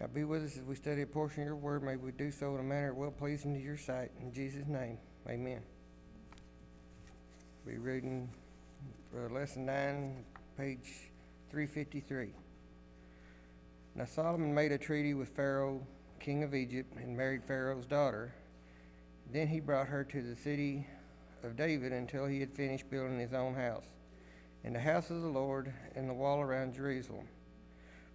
Now be with us as we study a portion of your word. May we do so in a manner well pleasing to your sight. In Jesus' name, amen. Be reading lesson 9, page 353. Now Solomon made a treaty with Pharaoh, king of Egypt, and married Pharaoh's daughter. Then he brought her to the city of David until he had finished building his own house, and the house of the Lord, and the wall around Jerusalem.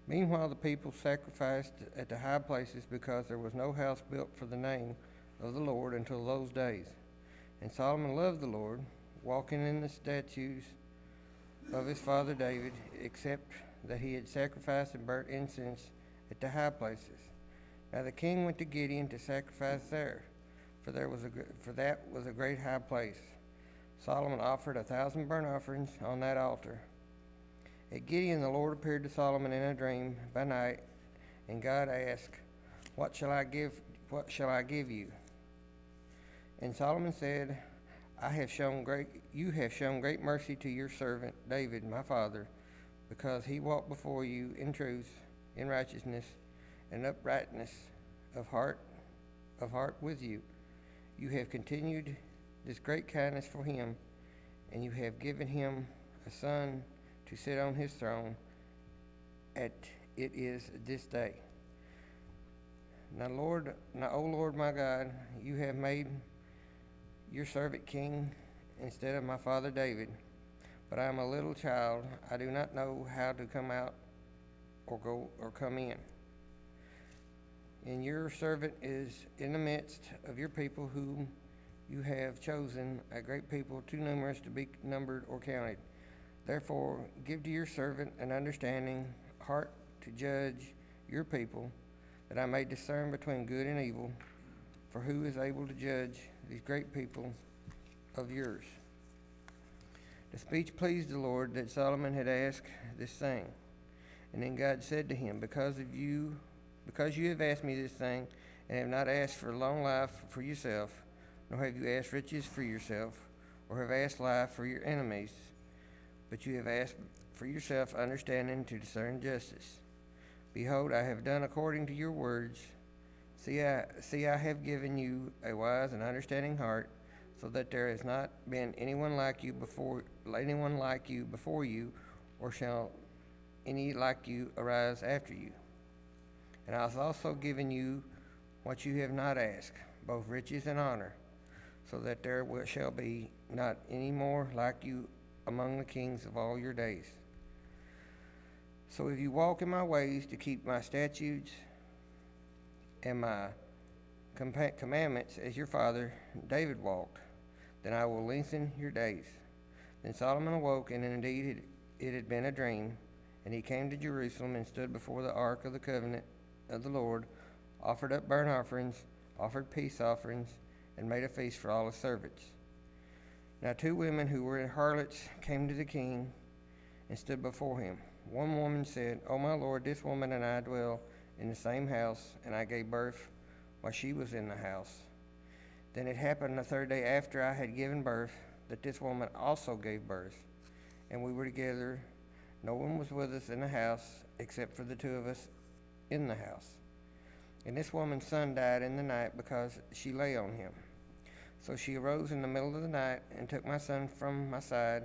Meanwhile, the people sacrificed at the high places because there was no house built for the name of the Lord until those days. And Solomon loved the Lord, walking in the statutes of his father David, except that he had sacrificed and burnt incense at the high places. Now the king went to Gibeon to sacrifice there, for that was a great high place. Solomon offered 1,000 burnt offerings on that altar. At Gibeon the Lord appeared to Solomon in a dream by night, and God asked, What shall I give you? And Solomon said, You have shown great mercy to your servant David, my father, because he walked before you in truth, in righteousness, and uprightness of heart with you. You have continued this great kindness for him, and you have given him a son to sit on his throne at it is this day. Now, O Lord my God, you have made your servant king instead of my father David, but I am a little child. I do not know how to come out or go or come in. And your servant is in the midst of your people whom you have chosen, a great people, too numerous to be numbered or counted. Therefore, give to your servant an understanding heart to judge your people, that I may discern between good and evil. For who is able to judge these great people of yours? The speech pleased the Lord that Solomon had asked this thing. And then God said to him, Because you have asked me this thing, and have not asked for long life for yourself, nor have you asked riches for yourself, or have asked life for your enemies, but you have asked for yourself understanding to discern justice. Behold, I have done according to your words. See, I have given you a wise and understanding heart, so that there has not been anyone like you before you, or shall any like you arise after you. And I have also given you what you have not asked, both riches and honor, so that there shall be not any more like you among the kings of all your days. So if you walk in my ways to keep my statutes and my commandments as your father David walked, then I will lengthen your days. Then Solomon awoke, and indeed it had been a dream. And he came to Jerusalem and stood before the ark of the covenant of the Lord, offered up burnt offerings, offered peace offerings, and made a feast for all his servants. Now 2 women who were harlots came to the king and stood before him. One woman said, O my lord, this woman and I dwell in the same house, and I gave birth while she was in the house. Then it happened the 3rd day after I had given birth that this woman also gave birth, and we were together. No one was with us in the house except for the 2 of us in the house. And this woman's son died in the night because she lay on him. So she arose in the middle of the night and took my son from my side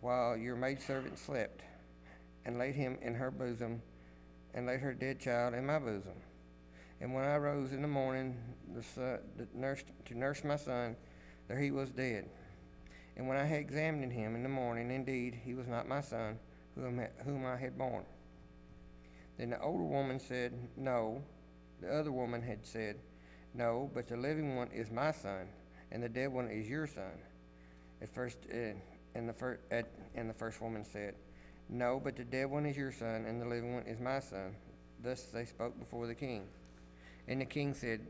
while your maidservant slept, and laid him in her bosom, and laid her dead child in my bosom. And when I rose in the morning to nurse my son, there he was dead. And when I had examined him in the morning, indeed he was not my son, whom I had born. Then the older woman said, No. The other woman had said, No, but the living one is my son, and the dead one is your son. And the first woman said, No, but the dead one is your son, and the living one is my son. Thus they spoke before the king. And the king said,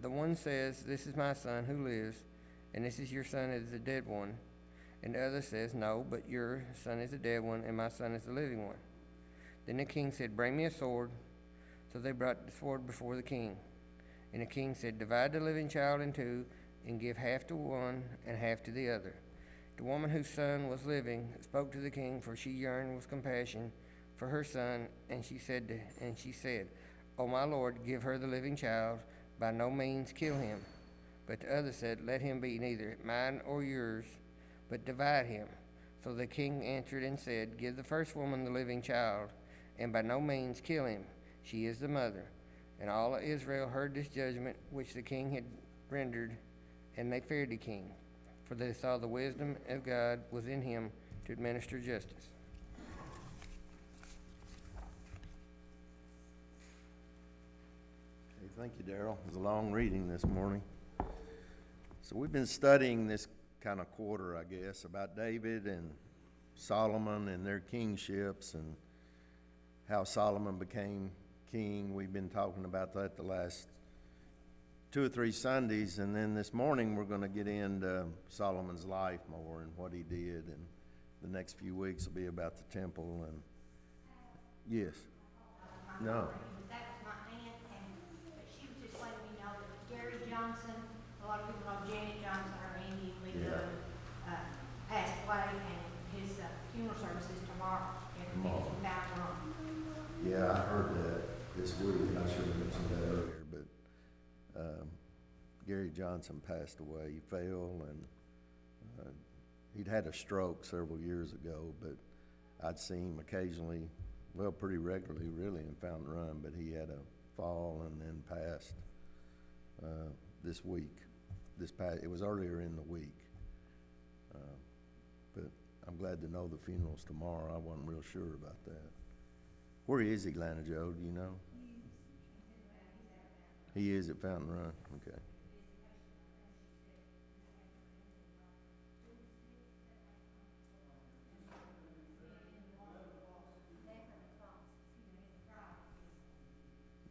The one says, This is my son who lives, and this is your son is the dead one. And the other says, No, but your son is the dead one, and my son is the living one. Then the king said, Bring me a sword. So they brought the sword before the king. And the king said, Divide the living child in 2, and give half to one and half to the other. The woman whose son was living spoke to the king, for she yearned with compassion for her son, and she said, O my Lord, give her the living child, by no means kill him. But the other said, Let him be neither mine or yours, but divide him. So the king answered and said, Give the first woman the living child, and by no means kill him. She is the mother. And all of Israel heard this judgment which the king had rendered, and they feared the king, for they saw the wisdom of God was in him to administer justice. Hey, thank you, Darrell. It was a long reading this morning. So we've been studying this kind of quarter, I guess, about David and Solomon and their kingships and how Solomon became king. We've been talking about that the last 2 or 3 Sundays, and then this morning we're going to get into Solomon's life more and what he did, and the next few weeks will be about the temple. And yes, no. That was my aunt, but she was just letting me know that Gary Johnson, a lot of people know Janet Johnson, her Andy passed away, and his funeral service is tomorrow at the Mountain Room. Yeah, I heard that this week, and I should have mentioned that earlier, but Gary Johnson passed away. He fell, and he'd had a stroke several years ago, but I'd seen him occasionally, well, pretty regularly, really, in Fountain Run, but he had a fall and then passed this week. It was earlier in the week. But I'm glad to know the funeral's tomorrow. I wasn't real sure about that. Where is he, Lana Joe? Do you know? He is at Fountain Run. Okay.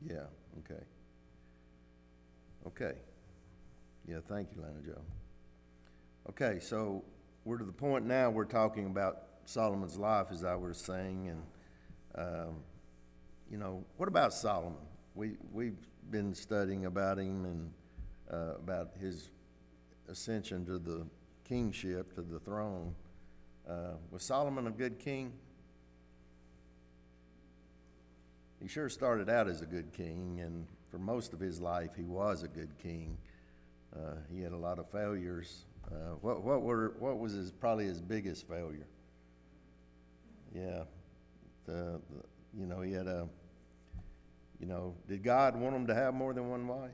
Yeah. Okay. Okay. Yeah. Thank you, Lana Joe. Okay. So we're to the point now. We're talking about Solomon's life, as I was saying, and what about Solomon? We've been studying about him and about his ascension to the kingship, to the throne. Was Solomon a good king? He sure started out as a good king, and for most of his life he was a good king. He had a lot of failures. What was probably his biggest failure? Yeah, he had did God want him to have more than one wife?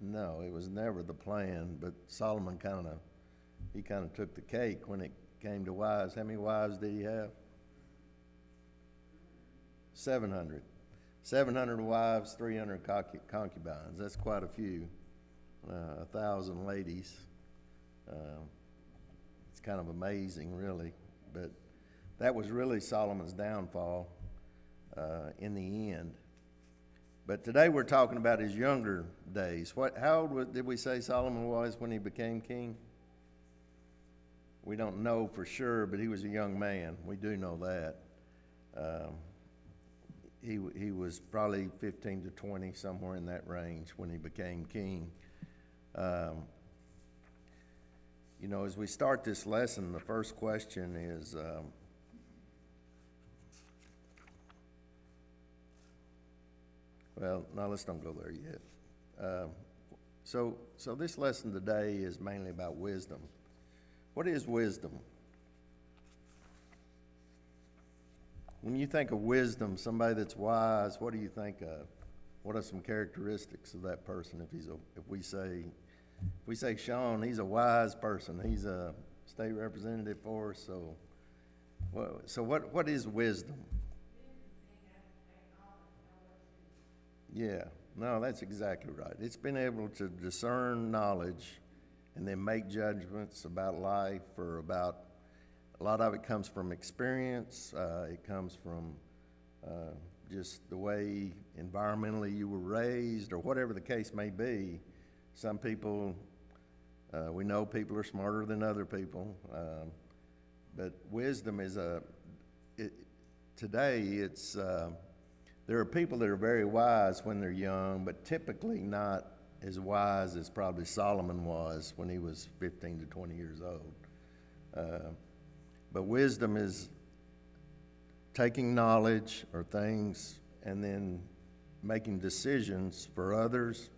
No, it was never the plan, but Solomon kind of took the cake when it came to wives. How many wives did he have? 700. 700 wives, 300 concubines. That's quite a few. 1,000 ladies. It's kind of amazing, really. But that was really Solomon's downfall in the end. But today we're talking about his younger days. How old did we say Solomon was when he became king? We don't know for sure, but he was a young man. We do know that. He was probably 15 to 20, somewhere in that range when he became king. As we start this lesson, the first question is, well, no, let's don't go there yet. So this lesson today is mainly about wisdom. What is wisdom? When you think of wisdom, somebody that's wise, what do you think of? What are some characteristics of that person? If we say Sean, he's a wise person. He's a state representative for us. So what is wisdom? Yeah, no, that's exactly right. It's been able to discern knowledge and then make judgments about life, or about, a lot of it comes from experience. It comes from just the way environmentally you were raised, or whatever the case may be. Some people, we know people are smarter than other people, but wisdom is today there are people that are very wise when they're young, but typically not as wise as probably Solomon was when he was 15 to 20 years old. But wisdom is taking knowledge or things and then making decisions for others.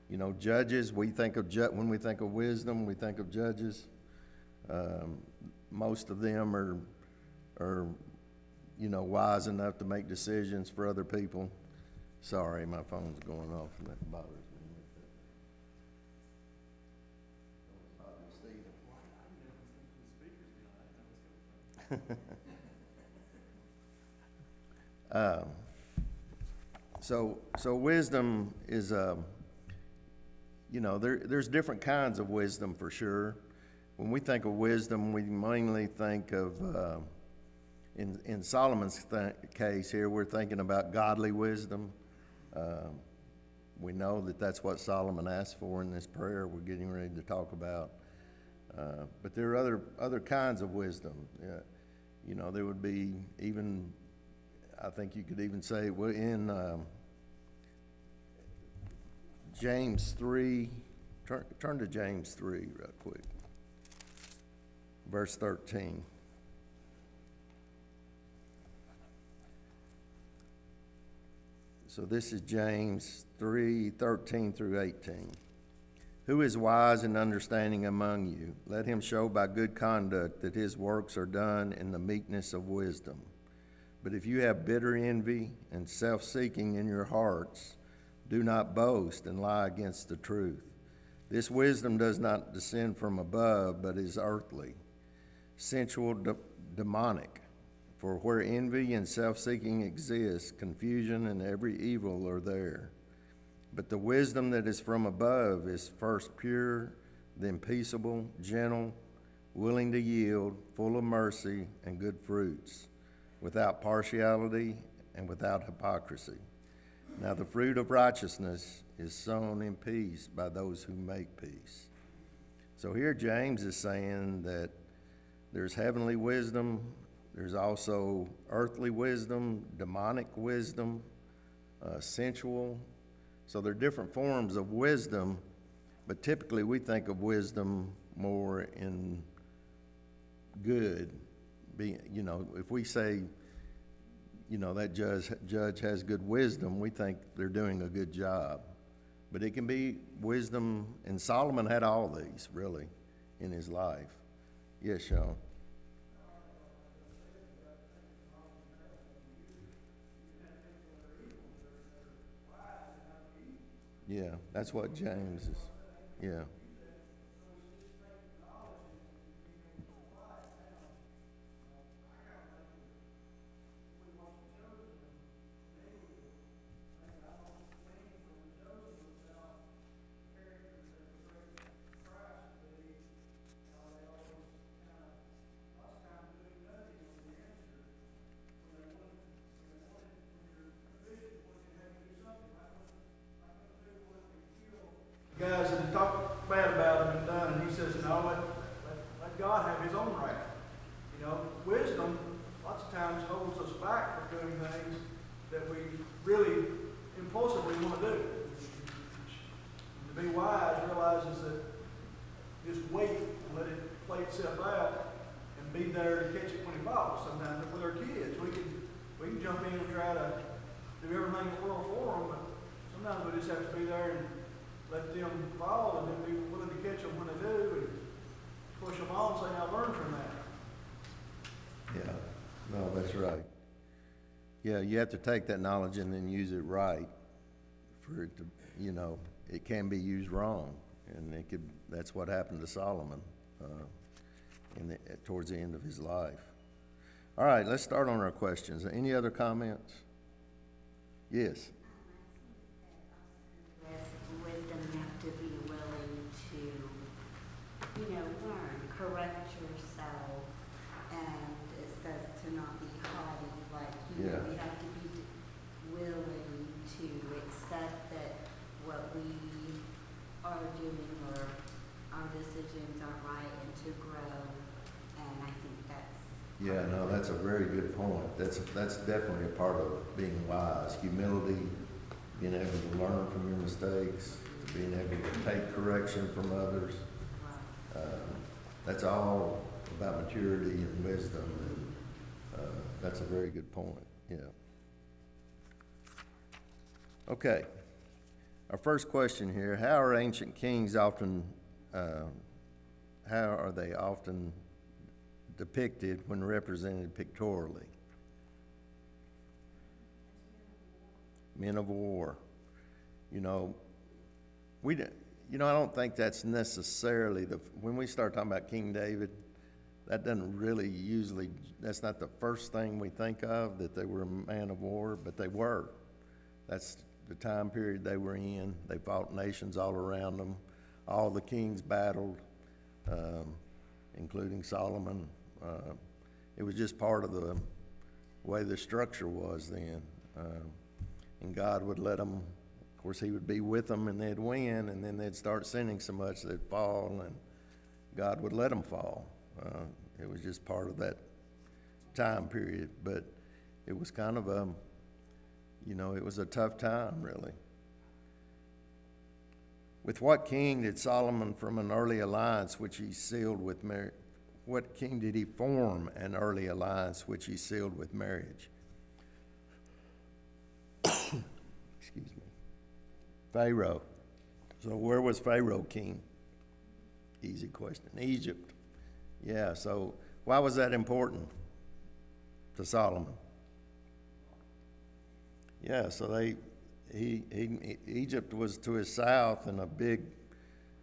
You know, judges, we think of when we think of wisdom, we think of judges. Most of them are, you know, wise enough to make decisions for other people. Sorry, my phone's going off and that bothers me. So wisdom is, you know, there's different kinds of wisdom for sure. When we think of wisdom, we mainly think of, in Solomon's case here, we're thinking about godly wisdom. We know that that's what Solomon asked for in this prayer we're getting ready to talk about. But there are other kinds of wisdom. You know, there would be even, I think you could even say, well, in James 3, turn to James 3 real quick, verse 13. So this is James 3:13 through 18. Who is wise and understanding among you? Let him show by good conduct that his works are done in the meekness of wisdom. But if you have bitter envy and self-seeking in your hearts, do not boast and lie against the truth. This wisdom does not descend from above, but is earthly, sensual, demonic. For where envy and self-seeking exist, confusion and every evil are there. But the wisdom that is from above is first pure, then peaceable, gentle, willing to yield, full of mercy and good fruits, without partiality and without hypocrisy. Now the fruit of righteousness is sown in peace by those who make peace. So here James is saying that there's heavenly wisdom, there's also earthly wisdom, demonic wisdom, sensual. So there are different forms of wisdom, but typically we think of wisdom more in good. You know, if we say, you know, that judge has good wisdom, we think they're doing a good job. But it can be wisdom, and Solomon had all these, really, in his life. Yes, Sean? Yeah, that's what James is, yeah. Guys that talk bad about him and done, and he says, no, let God have his own wrath. You know, wisdom lots of times holds us back from doing things that we really impulsively want to do. To be wise realizes that just wait and let it play itself out and be there to catch it when it falls. Sometimes with our kids, we can jump in and try to do everything in the world for them, but sometimes we just have to be there and let them fall and then be willing to catch them when they do and push them on and say, now learn from that. Yeah, no, that's right. Yeah, you have to take that knowledge and then use it right for it to, you know, it can be used wrong. And it could, that's what happened to Solomon towards the end of his life. All right, let's start on our questions. Any other comments? Yes. Wisdom, you have to be willing to, you know, learn, correct yourself, and it says to not be haughty, like, you know, we have to be willing to accept that what we are doing or our decisions are right and to grow, and I think that's... Yeah, no, that's a very good point. That's definitely a part of being wise. Humility, being able to learn from your mistakes, being able to take correction from others. That's all about maturity and wisdom, and That's a very good point, yeah. Okay. Our first question here, how are ancient kings often, how are they often depicted when represented pictorially? Men of war. You know, I don't think that's necessarily when we start talking about King David, that doesn't really usually, that's not the first thing we think of, that they were a man of war, but they were. That's the time period they were in. They fought nations all around them. All the kings battled, including Solomon. It was just part of the way the structure was then. And God would let them, of course, he would be with them and they'd win, and then they'd start sinning so much they'd fall, and God would let them fall. It was just part of that time period, but it was kind of it was a tough time, really. With what king did Solomon from an early alliance which he sealed with marriage? What king did he form an early alliance which he sealed with marriage? Excuse me. Pharaoh. So where was Pharaoh king? Easy question. Egypt. Yeah, so why was that important to Solomon? Yeah, so Egypt was to his south, and he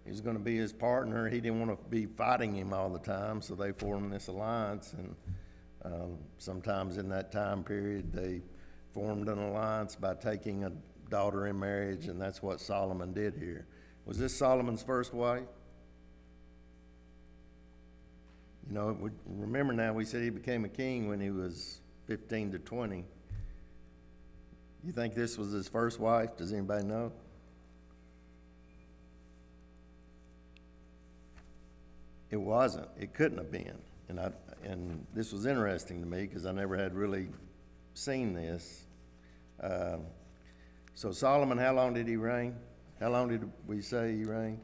was going to be his partner. He didn't want to be fighting him all the time, so they formed this alliance, and sometimes in that time period they formed an alliance by taking a daughter in marriage, and that's what Solomon did here. Was this Solomon's first wife? You know, remember now, we said he became a king when he was 15 to 20. You think this was his first wife? Does anybody know? It wasn't. It couldn't have been. And this was interesting to me because I never had really seen this. So Solomon, how long did he reign? How long did we say he reigned?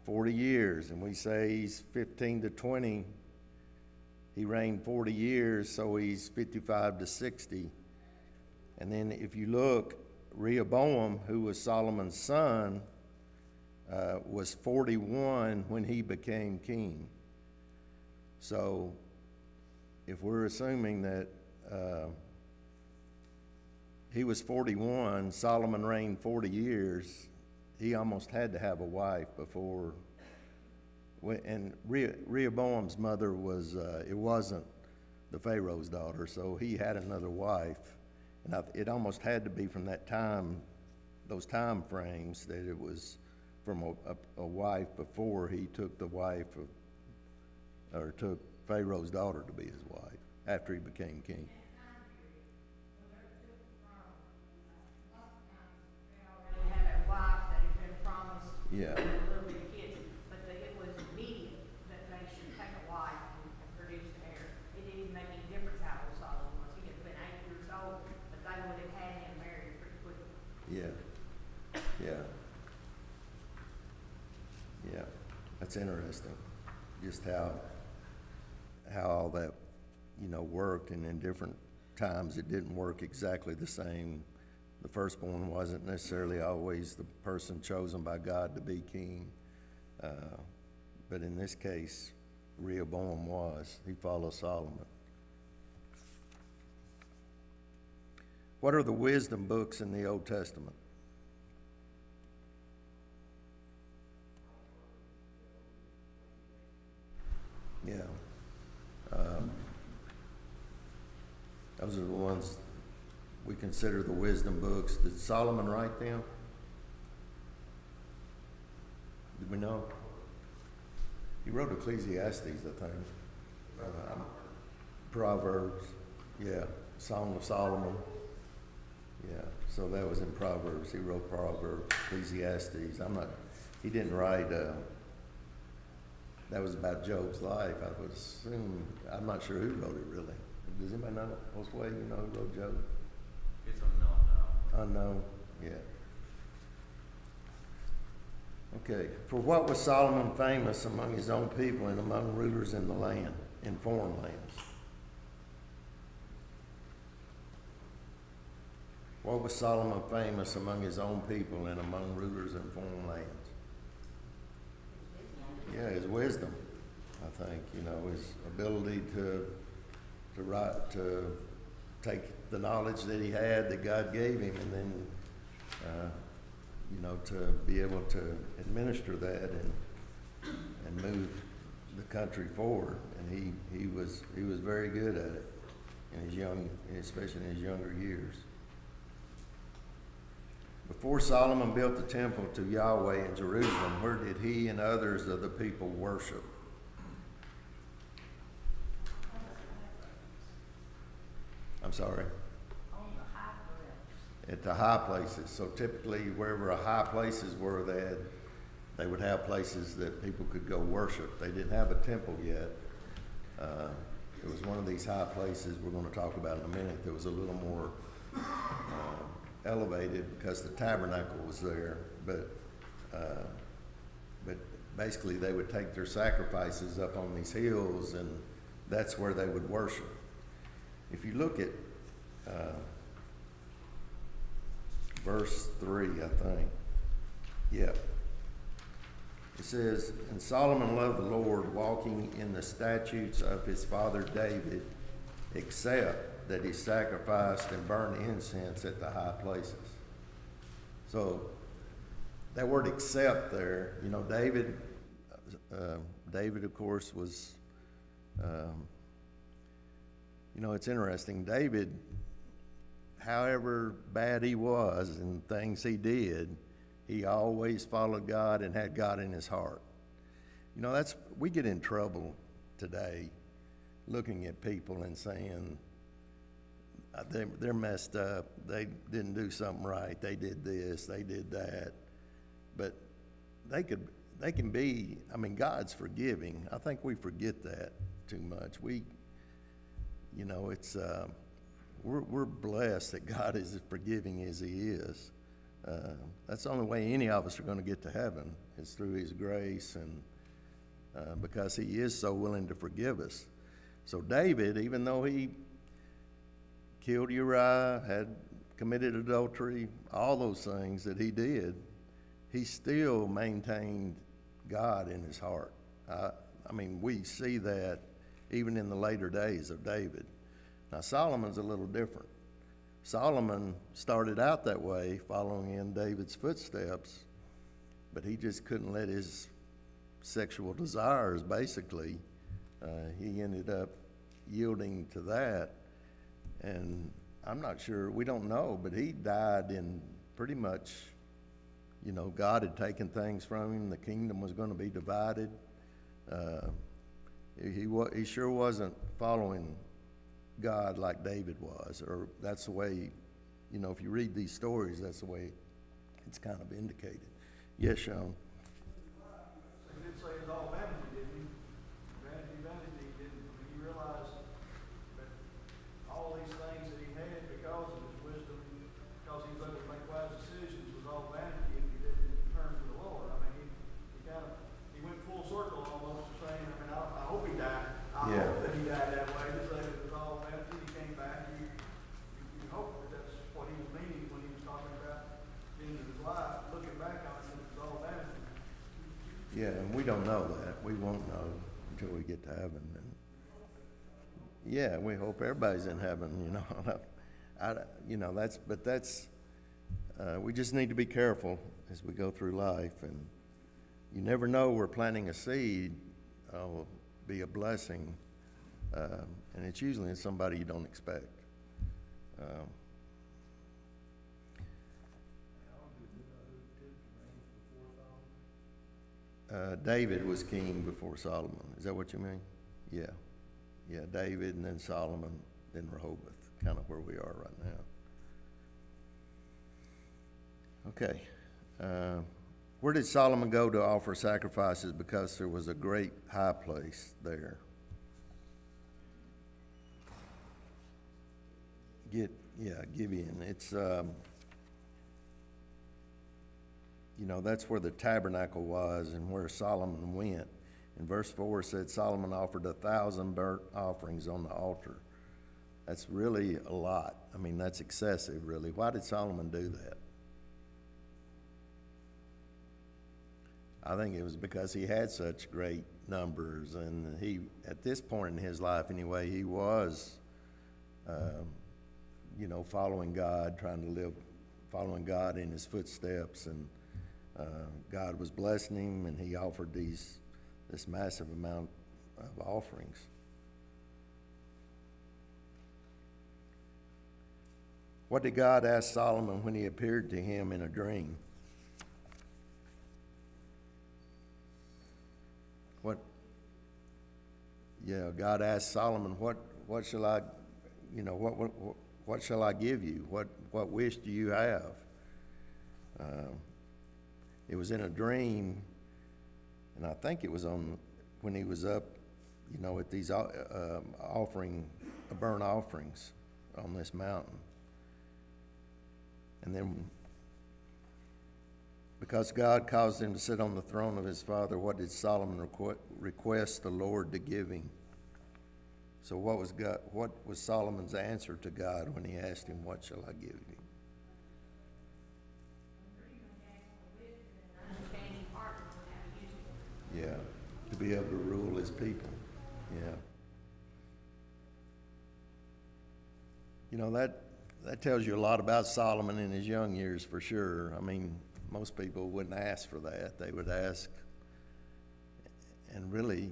40 years. And we say he's 15 to 20. He reigned 40 years, so he's 55 to 60. And then if you look, Rehoboam, who was Solomon's son, was 41 when he became king. So if we're assuming that he was 41, Solomon reigned 40 years, he almost had to have a wife before. And Rehoboam's mother was, it wasn't the Pharaoh's daughter, so he had another wife. And it almost had to be from that time, those time frames, that it was from a wife before he took the wife of, or took Pharaoh's daughter to be his wife after he became king. Yeah. A little bit of kids, but it was immediate that they should take a wife and produce the heir. It didn't make any difference how old Solomon was. He could have been 8 years old, but they would have had him married pretty quickly. Yeah. That's interesting. Just how all that, worked, and in different times it didn't work exactly the same. The firstborn wasn't necessarily always the person chosen by God to be king. But in this case, Rehoboam was. He followed Solomon. What are the wisdom books in the Old Testament? Yeah. Those are the ones we consider the wisdom books. Did Solomon write them? Did we know? He wrote Ecclesiastes, I think. Proverbs, yeah. Song of Solomon, yeah. So that was in Proverbs. He wrote Proverbs, Ecclesiastes. He didn't write, that was about Job's life. I would assume, I'm not sure who wrote it really. Does anybody know? Josue, you know who wrote Job? It's unknown now. Unknown, yeah. Okay, for what was Solomon famous among his own people and among rulers in the land, in foreign lands? What was Solomon famous among his own people and among rulers in foreign lands? Yeah, his wisdom, I think, his ability to take the knowledge that he had, that God gave him, and then, to be able to administer that and move the country forward. And he was very good at it especially in his younger years. Before Solomon built the temple to Yahweh in Jerusalem, where did he and others of the people worship? I'm sorry? On the high place. At the high places. So typically, wherever high places were, they would have places that people could go worship. They didn't have a temple yet. It was one of these high places we're going to talk about in a minute that was a little more elevated because the tabernacle was there. But basically, they would take their sacrifices up on these hills, and that's where they would worship. If you look at verse 3, I think. Yeah. It says, and Solomon loved the Lord, walking in the statutes of his father David, except that he sacrificed and burned incense at the high places. So that word except there, David, of course, was, it's interesting. David, however bad he was and things he did, he always followed God and had God in his heart. We get in trouble today looking at people and saying, they're messed up, they didn't do something right, they did this, they did that. But they can be, God's forgiving. I think we forget that too much. We're blessed that God is as forgiving as he is. That's the only way any of us are going to get to heaven, is through his grace, and because he is so willing to forgive us. So David, even though he killed Uriah, had committed adultery, all those things that he did, he still maintained God in his heart. We see that even in the later days of David. Now, Solomon's a little different. Solomon started out that way, following in David's footsteps, but he just couldn't let his sexual desires, basically, he ended up yielding to that. And I'm not sure, we don't know, but he died in pretty much, God had taken things from him, the kingdom was going to be divided. He sure wasn't following God like David was, or that's the way, if you read these stories, that's the way it's kind of indicated. Yes, Sean? He did say it's all vanity, didn't he? Vanity, didn't he realize that all these things that he had because of his wisdom, because he was able to make wise decisions, was all vanity if he didn't turn to the Lord. He went full circle almost to saying, I hope he died. I hope that he died that way, to say that it was all vanity. He came back. You hope that that's what he was meaning when he was talking about the end of his life, looking back on it, and it was all vanity. Yeah, and we don't know that. We won't know until we get to heaven. And yeah, we hope everybody's in heaven, we just need to be careful as we go through life. And you never know, we're planting a seed will be a blessing, and it's usually in somebody you don't expect. David was king before Solomon. Is that what you mean? Yeah. Yeah, David, and then Solomon, then Rehoboth, kind of where we are right now. Okay. Where did Solomon go to offer sacrifices? Because there was a great high place there. Gibeon. It's, that's where the tabernacle was and where Solomon went. In verse 4 it said Solomon offered 1,000 burnt offerings on the altar. That's really a lot. I mean, that's excessive, really. Why did Solomon do that? I think it was because he had such great numbers, and he, at this point in his life anyway, he was, following God, trying to live, following God in his footsteps, and God was blessing him, and he offered this massive amount of offerings. What did God ask Solomon when he appeared to him in a dream? God asked Solomon, what shall I, what shall I give you? What wish do you have? It was in a dream, and I think it was when he was up, at these burnt offerings on this mountain. And then, because God caused him to sit on the throne of his father, what did Solomon request the Lord to give him? So what was Solomon's answer to God when he asked him, what shall I give you? Yeah, to be able to rule his people. Yeah. That tells you a lot about Solomon in his young years, for sure. I mean, most people wouldn't ask for that. They would ask, and really,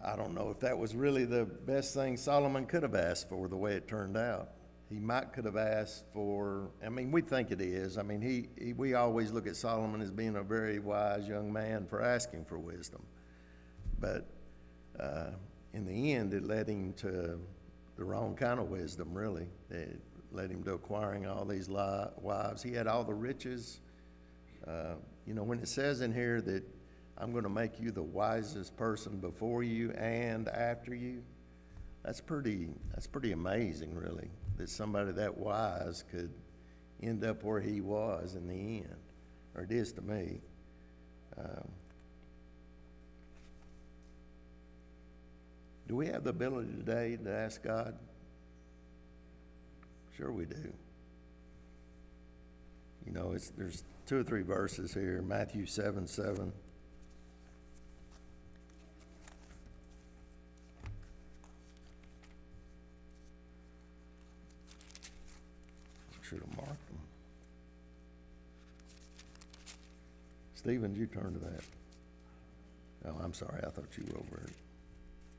I don't know if that was really the best thing Solomon could have asked for, the way it turned out. He could have asked for, we think it is. We always look at Solomon as being a very wise young man for asking for wisdom. But in the end, it led him to the wrong kind of wisdom, really. It led him to acquiring all these wives. He had all the riches. When it says in here that I'm going to make you the wisest person before you and after you, that's pretty amazing, really, that somebody that wise could end up where he was in the end, or it is to me. Do we have the ability today to ask God? Sure we do. There's 2 or 3 verses here. Matthew 7:7. Should have marked them. Stephen, did you turn to that? Oh, I'm sorry. I thought you were over there.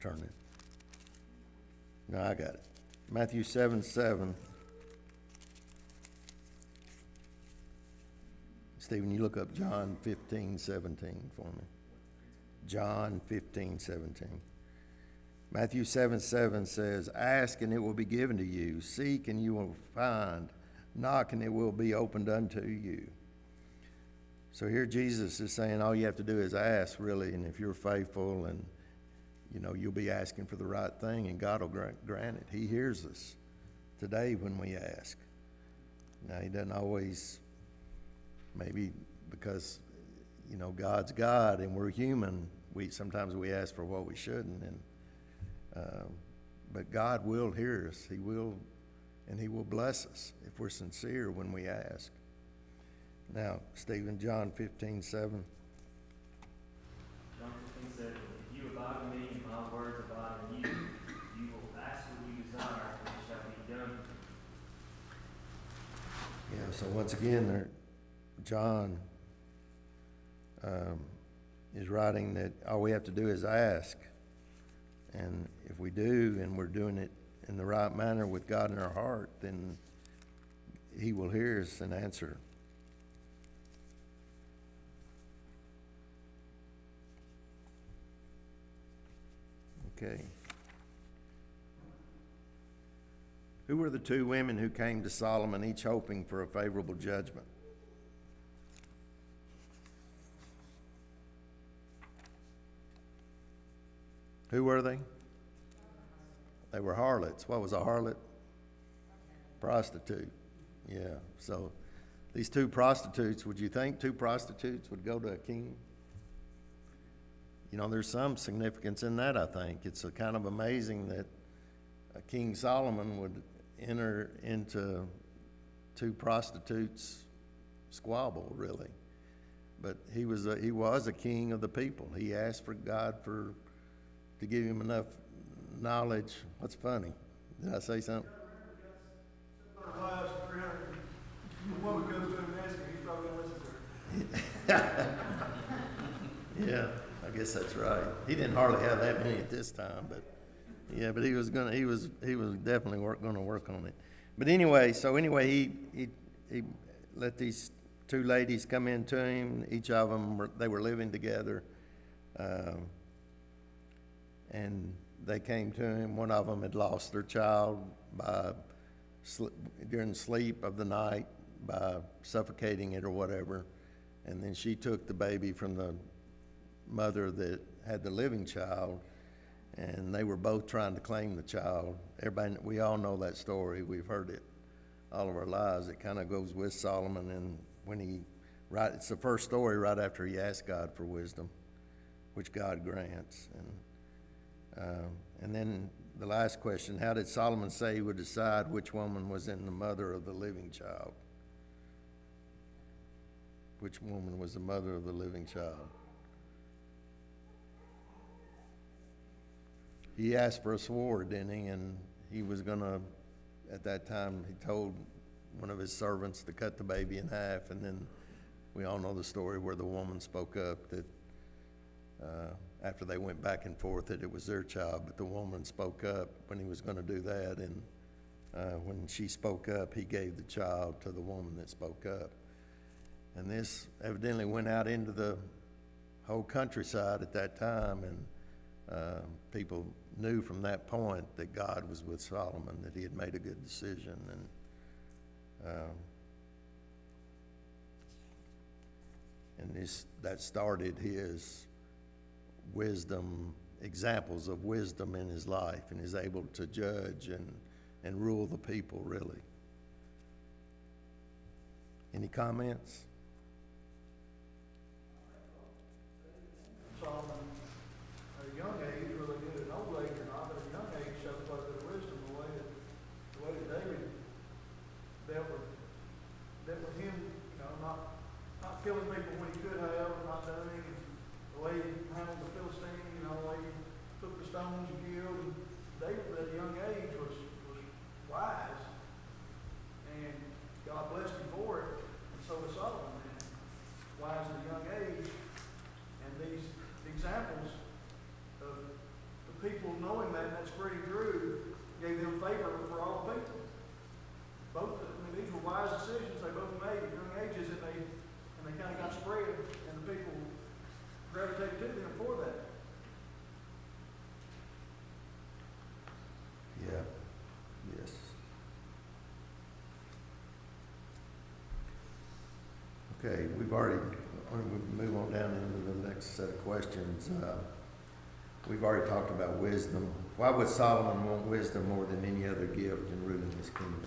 Turn it. No, I got it. Matthew 7:7. Stephen, you look up John 15:17 for me. John 15:17. Matthew 7:7 says, ask and it will be given to you. Seek and you will find. Knock and it will be opened unto you. So here Jesus is saying all you have to do is ask, really, and if you're faithful, and you'll be asking for the right thing, and God will grant it. He hears us today when we ask. Now, he doesn't always, maybe because God's God and we're human, sometimes we ask for what we shouldn't, but God will hear us. He will, and he will bless us if we're sincere when we ask. Now, Stephen, John 15:7. John 15:7. If you abide in me and my words abide in you, you will ask what you desire, and it shall be done. Yeah, so once again, John is writing that all we have to do is ask. And if we do, and we're doing it in the right manner with God in our heart, then he will hear us and answer. Okay. Who were the 2 women who came to Solomon, each hoping for a favorable judgment? Who were they? They were harlots. What was a harlot? Prostitute. Yeah. So these 2 prostitutes, would you think 2 prostitutes would go to a king? you know, there's some significance in that, I think. It's a kind of amazing that King Solomon would enter into two prostitutes' squabble, really. But he was a king of the people. He asked for God to give him enough knowledge. What's funny? Did I say something? 700 wives and 300. The woman goes to him and asks him, he's probably gonna listen to her. Yeah, I guess that's right. He didn't hardly have that many at this time, but yeah, but he was definitely gonna work on it. But anyway, he let these two ladies come into him. Each of them they were living together, and they came to him. One of them had lost their child during sleep of the night by suffocating it or whatever, and then she took the baby from the mother that had the living child, and they were both trying to claim the child. Everybody, we all know that story. We've heard it all of our lives. It kind of goes with Solomon, and it's the first story right after he asked God for wisdom, which God grants. And then the last question: how did Solomon say he would decide which woman was in the mother of the living child? Which woman was the mother of the living child? He asked for a sword, didn't he? And he was gonna, at that time, he told one of his servants to cut the baby in half, and then we all know the story where the woman spoke up that after they went back and forth that it was their child, but the woman spoke up when he was gonna do that, and when she spoke up, he gave the child to the woman that spoke up. And this evidently went out into the whole countryside at that time, and people knew from that point that God was with Solomon, that he had made a good decision. And that started his wisdom, examples of wisdom in his life, and is able to judge and rule the people, really. Any comments? Solomon, at a young age, whether he did it at an old age or not, but at a young age showed quite a bit of wisdom, the way that David dealt with him, you know, not killing people when he could have, not doing it, the way he handled the Philistine, you know, the way he took the stones and killed. And David at a young age was wise, and God blessed him for it, and so was Solomon, and wise at a young age. And these examples of the people knowing that and that spreading through gave them favor for all the people. These were wise decisions they both made at young ages, and they kind of got spread, and the people gravitated to them for that. Yeah. Yes. Okay, we move on down into the next set of questions. We've already talked about wisdom. Why would Solomon want wisdom more than any other gift in ruling his kingdom?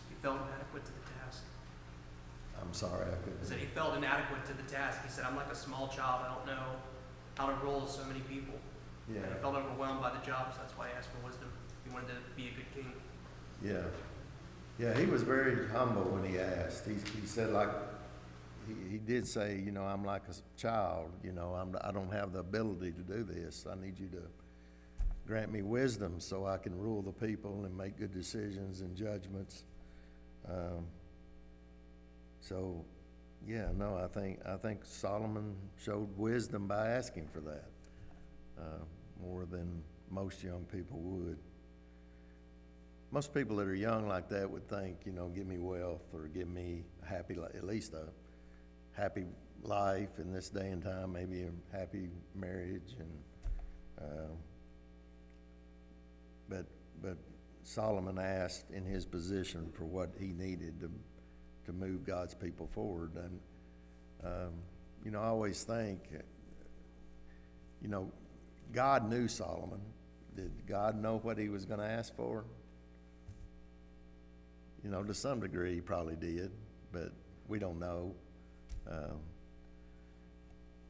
He felt inadequate to the task. I'm sorry, I couldn't. He said he felt inadequate to the task. He said, I'm like a small child. I don't know how to rule so many people. Yeah. And he felt overwhelmed by the job, so that's why he asked for wisdom. He wanted to be a good king. Yeah. Yeah, he was very humble when he asked. He said, like, he did say, you know, I'm like a child, you know, I don't have the ability to do this. I need you to grant me wisdom so I can rule the people and make good decisions and judgments. So, yeah, no, I think Solomon showed wisdom by asking for that, more than most young people would. Most people that are young like that would think, you know, give me wealth or give me at least a happy life in this day and time, maybe a happy marriage, and but Solomon asked in his position for what he needed to move God's people forward. And you know, I always think, you know, God knew Solomon. Did God know what he was going to ask for? You know, to some degree he probably did, but we don't know.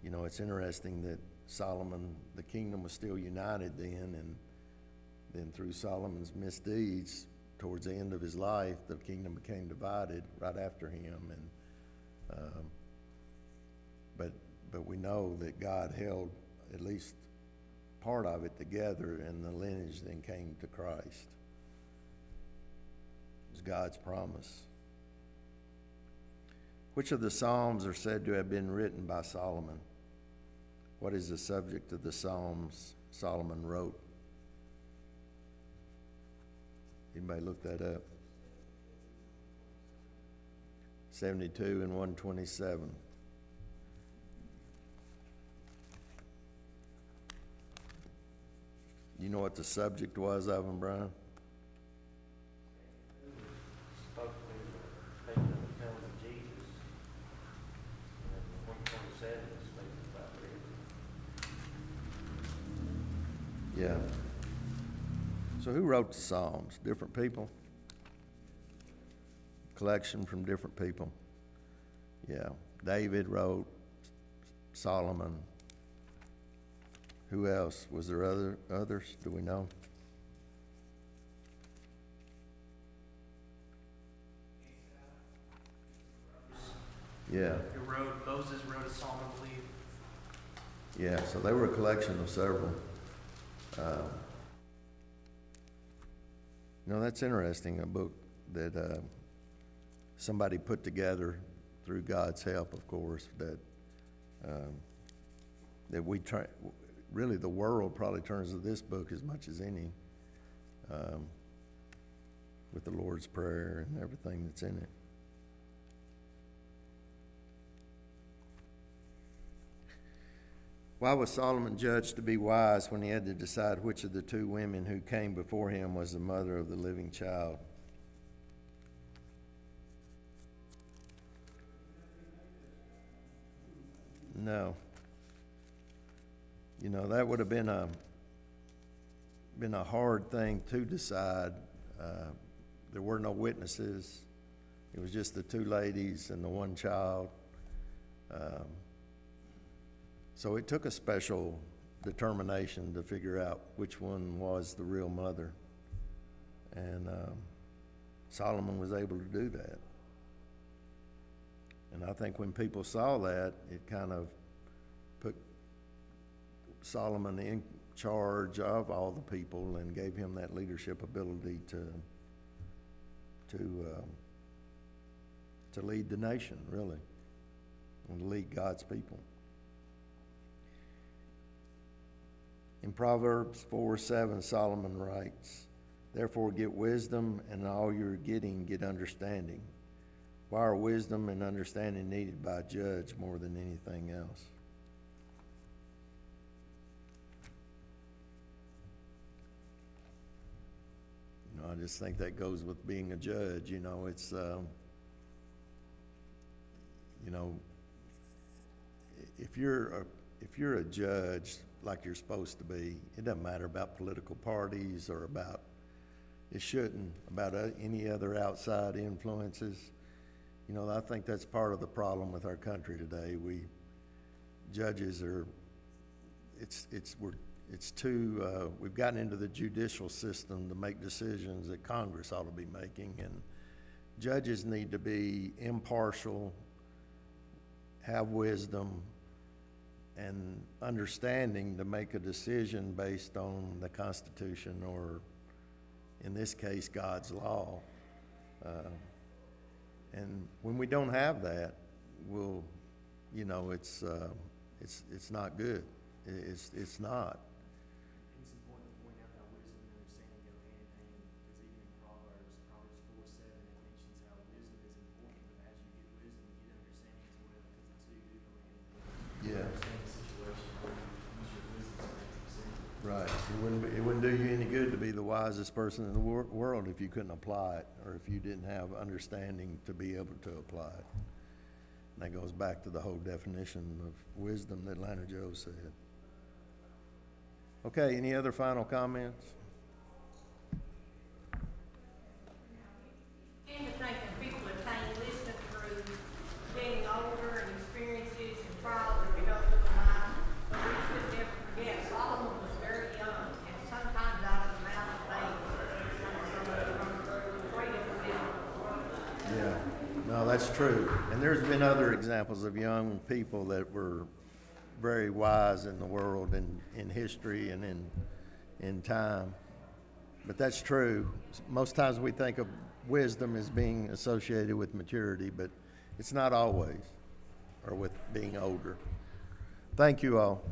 You know, it's interesting that Solomon, the kingdom was still united then, and then through Solomon's misdeeds, towards the end of his life, the kingdom became divided right after him. And but we know that God held at least part of it together, and the lineage then came to Christ. It was God's promise. Which of the Psalms are said to have been written by Solomon? What is the subject of the Psalms Solomon wrote? Anybody look that up? 72 and 127. You know what the subject was of them, Brian? Spoke to, speaking of the coming of Jesus. And 127 is speaking about it. Yeah. So who wrote the Psalms? Different people? Collection from different people. Yeah. David wrote, Solomon. Who else? Was there others? Do we know? Yeah. Moses wrote a psalm, I believe. Yeah, so they were a collection of several. You know, that's interesting, a book that somebody put together through God's help, of course, that we try, really the world probably turns to this book as much as any, with the Lord's Prayer and everything that's in it. Why was Solomon judged to be wise when he had to decide which of the two women who came before him was the mother of the living child? No. You know, that would have been a hard thing to decide. There were no witnesses. It was just the two ladies and the one child. So it took a special determination to figure out which one was the real mother. And Solomon was able to do that. And I think when people saw that, it kind of put Solomon in charge of all the people and gave him that leadership ability to lead the nation, really, and to lead God's people. In Proverbs 4:7, Solomon writes, "Therefore get wisdom, and in all you're getting, get understanding." Why are wisdom and understanding needed by a judge more than anything else? You know, I just think that goes with being a judge. You know, it's, you know, if you're a judge like you're supposed to be, it doesn't matter about political parties or about any other outside influences. You know, I think that's part of the problem with our country today. Judges are, we've gotten into the judicial system to make decisions that Congress ought to be making, and judges need to be impartial, have wisdom, and understanding to make a decision based on the Constitution, or in this case, God's law. And when we don't have that, you know, it's not good. It's not. It's important to point out how wisdom and understanding go hand in hand, because even in Proverbs 4:7, it mentions how wisdom is important, but as you get wisdom, you get understanding as well, because the two do go hand in hand. Yeah. Understand the situation, use your wisdom to make a decision. Right. It wouldn't do you any good to be the wisest person in the world if you couldn't apply it, or if you didn't have understanding to be able to apply it. And that goes back to the whole definition of wisdom that Lana Joe said. Okay, any other final comments? And to think that people attain wisdom through getting older and that's true. And there's been other examples of young people that were very wise in the world and in history and in time. But that's true. Most times we think of wisdom as being associated with maturity, but it's not always, or with being older. Thank you all.